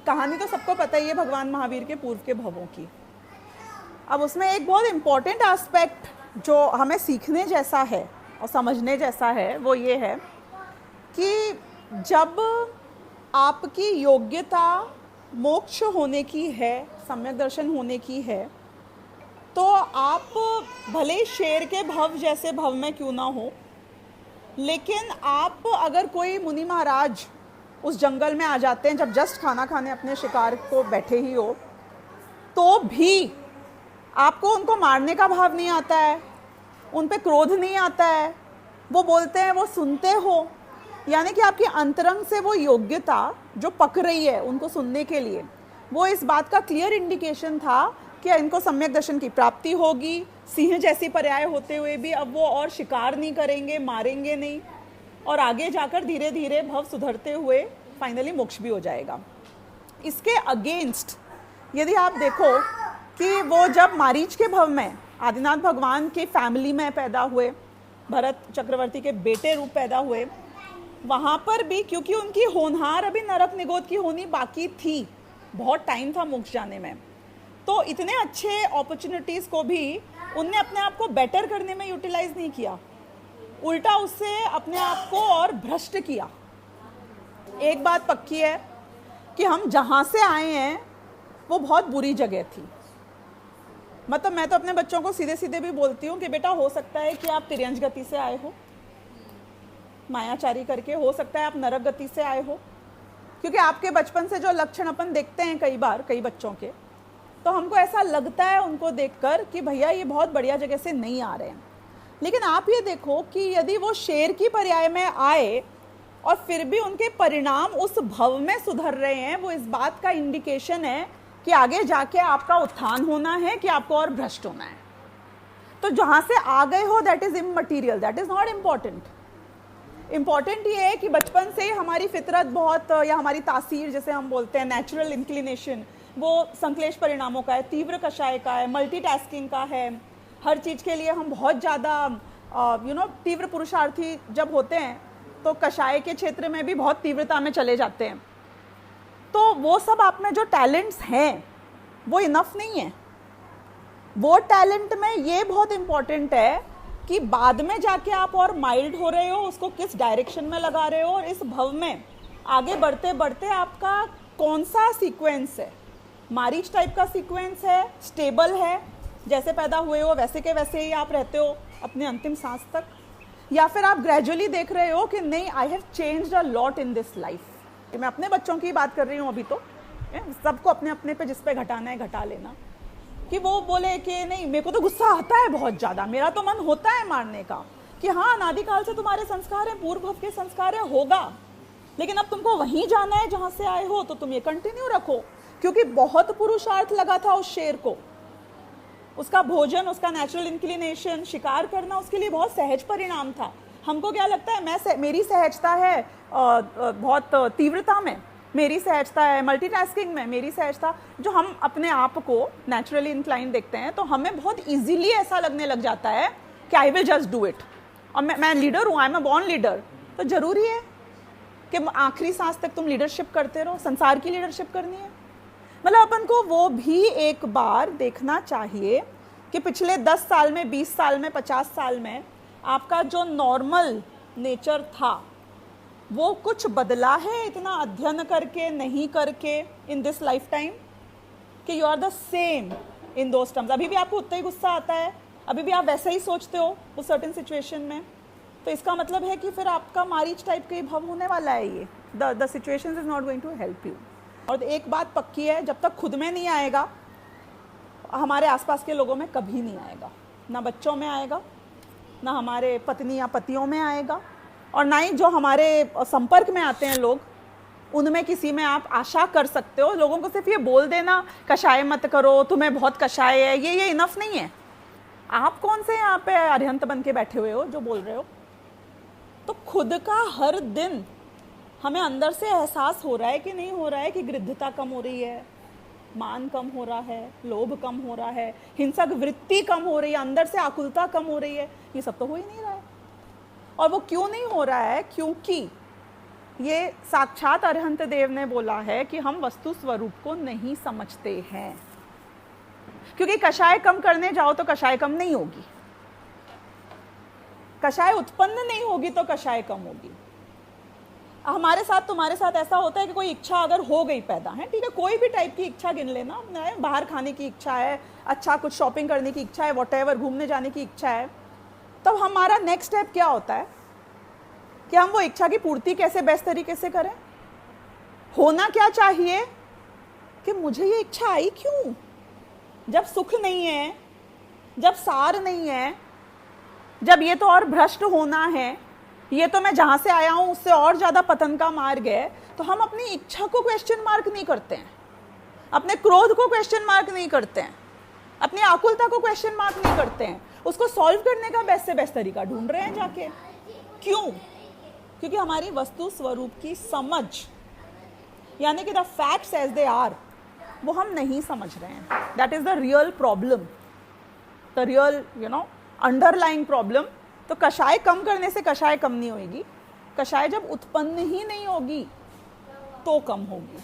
कहानी तो सबको पता ही है भगवान महावीर के पूर्व के भवों की। अब उसमें एक बहुत इम्पॉर्टेंट एस्पेक्ट जो हमें सीखने जैसा है और समझने जैसा है वो ये है कि जब आपकी योग्यता मोक्ष होने की है, सम्यक दर्शन होने की है, तो आप भले शेर के भव जैसे भव में क्यों ना हो, लेकिन आप अगर कोई मुनि महाराज उस जंगल में आ जाते हैं जब जस्ट खाना खाने अपने शिकार को बैठे ही हो, तो भी आपको उनको मारने का भाव नहीं आता है, उन पे क्रोध नहीं आता है, वो बोलते हैं वो सुनते हो, यानी कि आपकी अंतरंग से वो योग्यता जो पक रही है उनको सुनने के लिए, वो इस बात का क्लियर इंडिकेशन था कि इनको सम्यक दर्शन की प्राप्ति होगी। सिंह जैसी पर्याय होते हुए भी अब वो और शिकार नहीं करेंगे, मारेंगे नहीं, और आगे जाकर धीरे धीरे भव सुधरते हुए फाइनली मोक्ष भी हो जाएगा। इसके अगेंस्ट यदि आप देखो कि वो जब मारीच के भव में आदिनाथ भगवान के फैमिली में पैदा हुए, भरत चक्रवर्ती के बेटे रूप पैदा हुए, वहाँ पर भी क्योंकि उनकी होनहार अभी नरक निगोद की होनी बाकी थी, बहुत टाइम था मोक्ष जाने में, तो इतने अच्छे अपॉर्चुनिटीज़ को भी उनने अपने आप को बेटर करने में यूटिलाइज नहीं किया, उल्टा उससे अपने आप को और भ्रष्ट किया। एक बात पक्की है कि हम जहाँ से आए हैं वो बहुत बुरी जगह थी। मतलब मैं तो अपने बच्चों को सीधे सीधे भी बोलती हूँ कि बेटा हो सकता है कि आप तिर्यंज गति से आए हो, मायाचारी करके, हो सकता है आप नरक गति से आए हो, क्योंकि आपके बचपन से जो लक्षण अपन देखते हैं कई बार कई बच्चों के, तो हमको ऐसा लगता है उनको देखकर कि भैया ये बहुत बढ़िया जगह से नहीं आ रहे हैं। लेकिन आप ये देखो कि यदि वो शेर की पर्याय में आए और फिर भी उनके परिणाम उस भव में सुधर रहे हैं, वो इस बात का इंडिकेशन है कि आगे जाके आपका उत्थान होना है कि आपको और भ्रष्ट होना है। तो जहाँ से आ गए हो that is immaterial, that is not important. Important ये है कि बचपन से ही हमारी फितरत बहुत, या हमारी तासीर जैसे हम बोलते हैं, नेचुरल इंक्लिनेशन, वो संश्लेष परिणामों का है, तीव्र कषाय का है, मल्टीटास्किंग का है। हर चीज़ के लिए हम बहुत ज़्यादा तीव्र पुरुषार्थी जब होते हैं तो कषाय के क्षेत्र में भी बहुत तीव्रता में चले जाते हैं। तो वो सब आप में जो टैलेंट्स हैं वो इनफ नहीं है। वो टैलेंट में ये बहुत इम्पॉर्टेंट है कि बाद में जाके आप और माइल्ड हो रहे हो, उसको किस डायरेक्शन में लगा रहे हो, और इस भव में आगे बढ़ते बढ़ते आपका कौन सा सीक्वेंस है। मारीच टाइप का सीक्वेंस है, स्टेबल है, जैसे पैदा हुए हो वैसे के वैसे ही आप रहते हो अपने अंतिम सांस तक, या फिर आप ग्रेजुअली देख रहे हो कि नहीं, I have changed a lot in this life. मैं अपने बच्चों की बात कर रही हूँ अभी, तो सबको अपने अपने पे जिस पे घटाना है घटा लेना, कि वो बोले कि नहीं मेरे को तो गुस्सा आता है बहुत ज़्यादा, मेरा तो मन होता है मारने का, कि हाँ अनादिकाल से तुम्हारे संस्कार हैं, पूर्व भव के संस्कार है, होगा, लेकिन अब तुमको वहीं जाना है जहाँ से आए हो, तो तुम ये कंटिन्यू रखो। क्योंकि बहुत पुरुषार्थ लगा था उस शेर को, उसका भोजन, उसका नेचुरल इंक्लिनेशन, शिकार करना उसके लिए बहुत सहज परिणाम था। हमको क्या लगता है, मेरी सहजता है बहुत तीव्रता में, मेरी सहजता है मल्टीटास्किंग में, मेरी सहजता, जो हम अपने आप को नेचुरली इंक्लाइन देखते हैं, तो हमें बहुत इजीली ऐसा लगने लग जाता है कि I will just do it, और मैं लीडर हूँ, I am a born leader. तो जरूरी है कि आखिरी सांस तक तुम लीडरशिप करते रहो, संसार की लीडरशिप करनी है। मतलब अपन को वो भी एक बार देखना चाहिए कि पिछले 10 साल में, 20 साल में, 50 साल में आपका जो नॉर्मल नेचर था वो कुछ बदला है इतना अध्ययन करके, नहीं करके, इन दिस लाइफ टाइम, कि you are the same in those terms. अभी भी आपको उतना ही गुस्सा आता है, अभी भी आप वैसे ही सोचते हो उस सर्टेन सिचुएशन में, तो इसका मतलब है कि फिर आपका मारीच टाइप का ही भव होने वाला है। ये the situation is not going to help you. और एक बात पक्की है, जब तक खुद में नहीं आएगा, हमारे आसपास के लोगों में कभी नहीं आएगा, ना बच्चों में आएगा, ना हमारे पत्नी या पतियों में आएगा, और ना ही जो हमारे संपर्क में आते हैं लोग, उनमें किसी में आप आशा कर सकते हो। लोगों को सिर्फ ये बोल देना कषाय मत करो, तुम्हें बहुत कषाय है, ये इनफ नहीं है। आप कौन से यहाँ पे अरिहंत बन के बैठे हुए हो जो बोल रहे हो? तो खुद का हर दिन हमें अंदर से एहसास हो रहा है कि नहीं हो रहा है कि गृद्धता कम हो रही है, मान कम हो रहा है, लोभ कम हो रहा है, हिंसक वृत्ति कम हो रही है, अंदर से आकुलता कम हो रही है। ये सब तो हो ही नहीं रहा है। और वो क्यों नहीं हो रहा है? क्योंकि ये साक्षात अरहंत देव ने बोला है कि हम वस्तु स्वरूप को नहीं समझते हैं, क्योंकि कषाय कम करने जाओ तो कषाय कम नहीं होगी, कषाय उत्पन्न नहीं होगी तो कषाय कम होगी। हमारे साथ तुम्हारे साथ ऐसा होता है कि कोई इच्छा अगर हो गई पैदा है, ठीक है, कोई भी टाइप की इच्छा गिन लेना, बाहर खाने की इच्छा है, अच्छा कुछ शॉपिंग करने की इच्छा है, वॉटेवर घूमने जाने की इच्छा है, तब हमारा नेक्स्ट स्टेप क्या होता है कि हम वो इच्छा की पूर्ति कैसे बेस्ट तरीके से करें। होना क्या चाहिए कि मुझे ये इच्छा आई क्यों, जब सुख नहीं है, जब सार नहीं है, जब ये तो और भ्रष्ट होना है, ये तो मैं जहां से आया हूं उससे और ज्यादा पतन का मार्ग है। तो हम अपनी इच्छा को क्वेश्चन मार्क नहीं करते हैं, अपने क्रोध को क्वेश्चन मार्क नहीं करते हैं, अपनी आकुलता को क्वेश्चन मार्क नहीं करते हैं, उसको सॉल्व करने का बेस्ट से बेस्ट तरीका ढूंढ रहे हैं जाके। क्यों? क्योंकि हमारी वस्तु स्वरूप की समझ, यानी कि the facts as they are, वो हम नहीं समझ रहे हैं। That is the real problem, the real underlying problem. तो कषाय कम करने से कषाय कम नहीं होगी, कषाय जब उत्पन्न ही नहीं होगी तो कम होगी।